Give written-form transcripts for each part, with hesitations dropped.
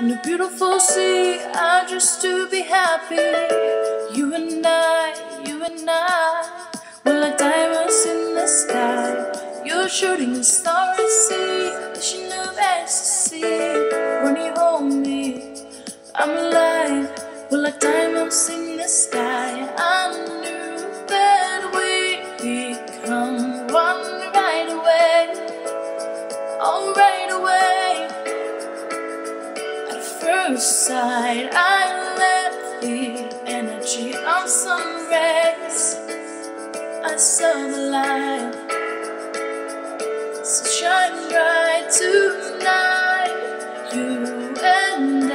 in a beautiful sea. I just to be happy. You and I, we're like diamonds in the sky. You're shooting a star at sea, vision of ecstasy. When you hold me, I'm alive. We're like diamonds in the sky. I knew that we'd become one right away. Oh, right away. At first sight, I let the energy of sun rays. I saw the light, so shine bright tonight. You and I,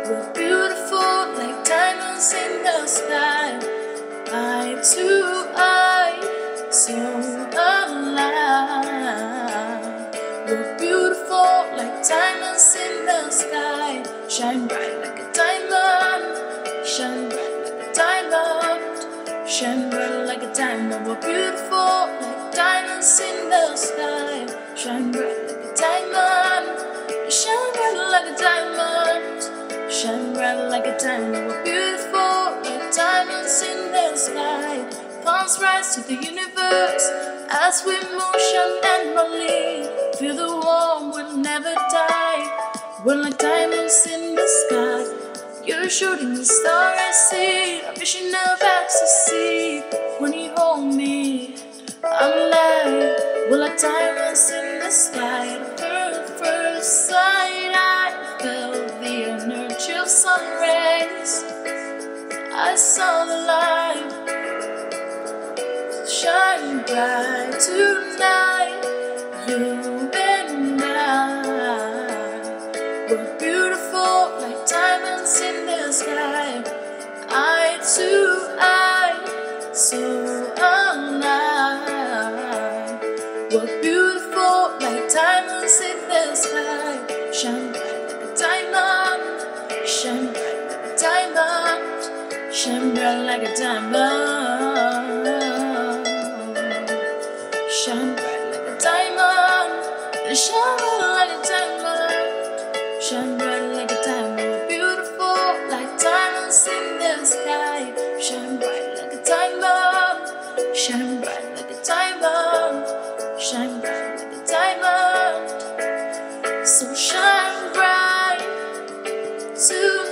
we're beautiful like diamonds in the sky. Eye to eye, so alive. We're beautiful like diamonds in the sky. Shine bright like a diamond, shine bright like a diamond, shine bright like a diamond. We're beautiful like diamonds in the sky. Shine bright like a diamond, shine bright like a diamond, shine bright like a diamond. We're beautiful like diamonds in the sky. Palms rise to the universe as we motion endlessly. Feel the warmth, we'll never die. We're like diamonds in the sky. You're shooting the star I see, a vision of ecstasy. When you hold me, I'm alive. We're like diamonds in the sky. At first sight, I felt the energy of sun rays. I saw the light, shine bright tonight. You and I, we're beautiful like diamonds in the sky. Eye to eye, so alive. We're beautiful like diamonds in the sky. Shine bright like a diamond, shine bright like a diamond, shine bright like a diamond, shine bright like a diamond, shine bright like a diamond, shine bright like a diamond. We're beautiful like diamonds in the sky. Shine bright like a diamond, shine bright like a diamond, shine bright like a diamond. So shine bright too.